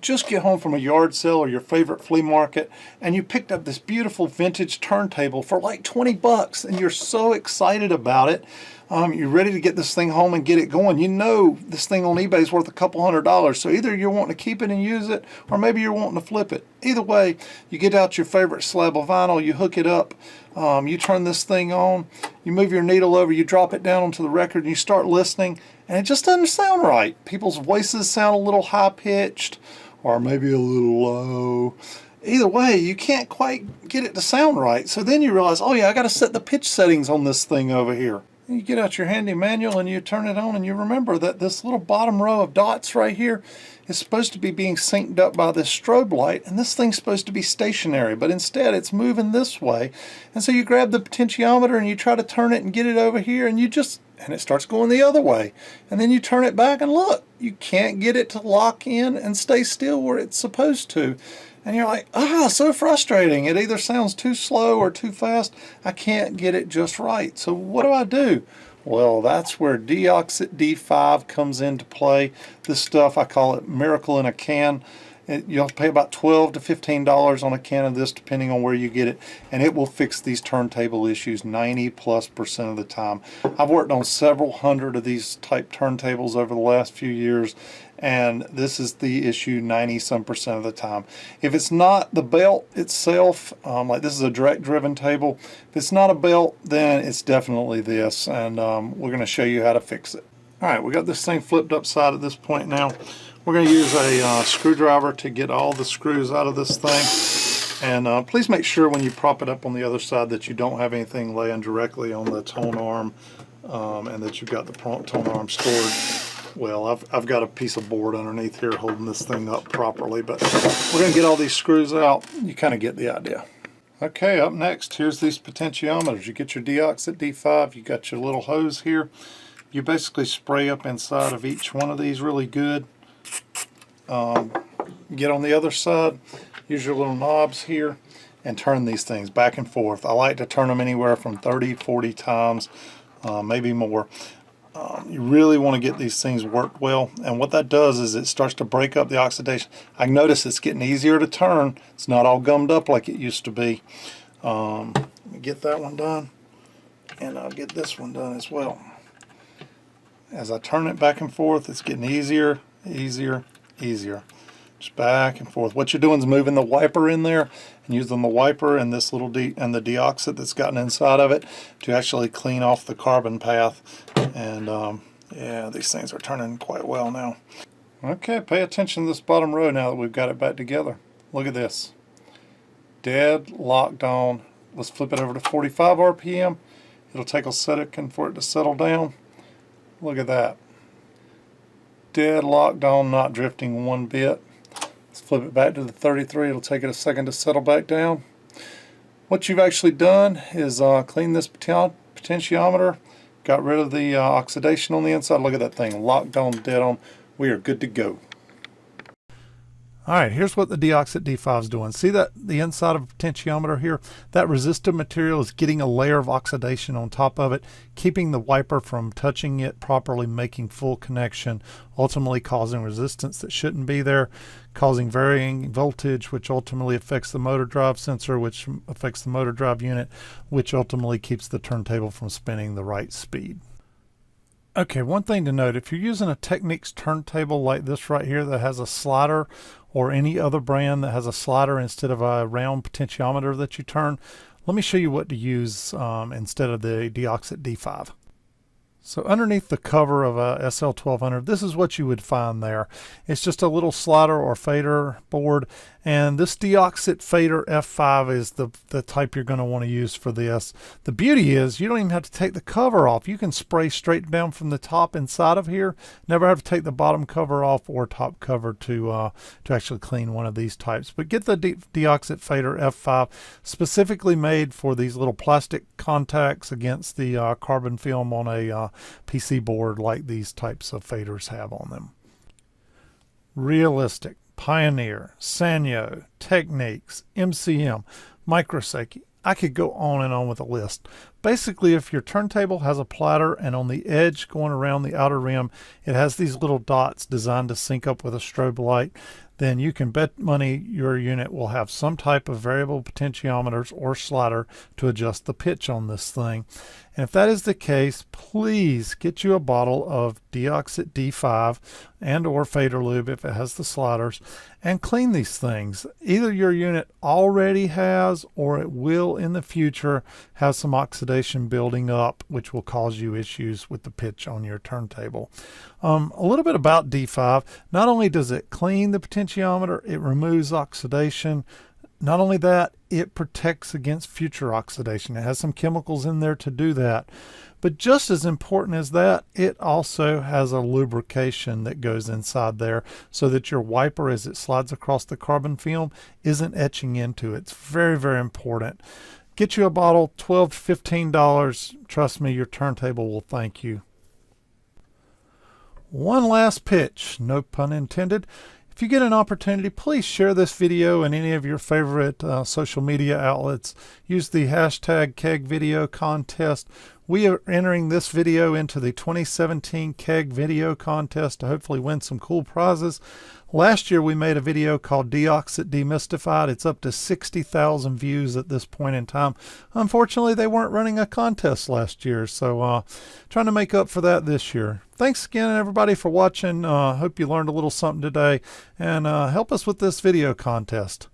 just get home from a yard sale or your favorite flea market and you picked up this beautiful vintage turntable for like 20 bucks and you're so excited about it. You're ready to get this thing home and get it going. You know this thing on eBay is worth a couple $100. So either you're wanting to keep it and use it, or maybe you're wanting to flip it. Either way, you get out your favorite slab of vinyl, you hook it up, you turn this thing on, you move your needle over, you drop it down onto the record, and you start listening, and it just doesn't sound right. People's voices sound a little high-pitched, or maybe a little low. Either way, you can't quite get it to sound right. So then you realize, oh yeah, I got to set the pitch settings on this thing over here. You get out your handy manual and you turn it on, and you remember that this little bottom row of dots right here is supposed to be being synced up by this strobe light, and this thing's supposed to be stationary, but instead it's moving this way. And so you grab the potentiometer and you try to turn it and get it over here, and it starts going the other way. And then you turn it back and look, you can't get it to lock in and stay still where it's supposed to. And you're like, so frustrating. It either sounds too slow or too fast. I can't get it just right. So what do? Well, that's where Deoxit D5 comes into play. This stuff, I call it miracle in a can. You'll have to pay about $12 to $15 on a can of this, depending on where you get it, and it will fix these turntable issues 90+% of the time. I've worked on several hundred of these type turntables over the last few years, and this is the issue 90-some% of the time. If it's not the belt itself, like this is a direct driven table, if it's not a belt, then it's definitely this, and we're going to show you how to fix it. Alright, we got this thing flipped upside at this point now. We're going to use a screwdriver to get all the screws out of this thing. And please make sure when you prop it up on the other side that you don't have anything laying directly on the tone arm, and that you've got the tone arm stored well. I've got a piece of board underneath here holding this thing up properly, but we're going to get all these screws out. You kind of get the idea. Okay, up next, here's these potentiometers. You get your Deoxit D5, you got your little hose here. You basically spray up inside of each one of these really good. Get on the other side, use your little knobs here, and turn these things back and forth. I like to turn them anywhere from 30-40 times, maybe more. You really want to get these things work well, and what that does is it starts to break up the oxidation. I notice it's getting easier to turn. It's not all gummed up like it used to be. Get that one done, and I'll get this one done as well. As I turn it back and forth, it's getting easier, easier, easier. Just back and forth. What you're doing is moving the wiper in there and using the wiper and this little and the deoxit that's gotten inside of it to actually clean off the carbon path. And yeah, these things are turning quite well now. Okay, pay attention to this bottom row now that we've got it back together. Look at this. Dead locked on. Let's flip it over to 45 RPM. It'll take a second for it to settle down. Look at that. Dead locked on, not drifting one bit. Let's flip it back to the 33. It'll take it a second to settle back down. What you've actually done is clean this potentiometer, got rid of the oxidation on the inside. Look at that thing, locked on, dead on. We are good to go. Alright, here's what the Deoxit D5 is doing. See that the inside of a potentiometer here? That resistive material is getting a layer of oxidation on top of it, keeping the wiper from touching it properly, making full connection, ultimately causing resistance that shouldn't be there, causing varying voltage, which ultimately affects the motor drive sensor, which affects the motor drive unit, which ultimately keeps the turntable from spinning the right speed. Okay, one thing to note, if you're using a Technics turntable like this right here that has a slider, or any other brand that has a slider instead of a round potentiometer that you turn, let me show you what to use instead of the Deoxit D5. So underneath the cover of a SL1200, this is what you would find there. It's just a little slider or fader board, and this Deoxit Fader F5 is the type you're going to want to use for this. The beauty is you don't even have to take the cover off. You can spray straight down from the top inside of here. Never have to take the bottom cover off or top cover to actually clean one of these types. But get the Deoxit Fader F5, specifically made for these little plastic contacts against the carbon film on a PC board like these types of faders have on them. Realistic, Pioneer, Sanyo, Techniques, MCM, Microseiki. I could go on and on with a list. Basically, if your turntable has a platter and on the edge going around the outer rim, it has these little dots designed to sync up with a strobe light, then you can bet money your unit will have some type of variable potentiometers or slider to adjust the pitch on this thing. And if that is the case, please get you a bottle of Deoxit D5 and or Fader Lube if it has the sliders, and clean these things. Either your unit already has or it will in the future have some oxidation building up, which will cause you issues with the pitch on your turntable. A little bit about D5. Not only does it clean the potentiometer, it removes oxidation. Not only that, it protects against future oxidation. It has some chemicals in there to do that. But just as important as that, it also has a lubrication that goes inside there so that your wiper, as it slides across the carbon film, isn't etching into it. It's very, very important. Get you a bottle, $12 to $15. Trust me, your turntable will thank you. One last pitch, no pun intended. If you get an opportunity, please share this video in any of your favorite social media outlets. Use the hashtag Keg Video Contest. We are entering this video into the 2017 Keg Video Contest to hopefully win some cool prizes. Last year we made a video called Deoxit Demystified. It's up to 60,000 views at this point in time. Unfortunately, they weren't running a contest last year, so trying to make up for that this year. Thanks again, everybody, for watching. Hope you learned a little something today, and help us with this video contest.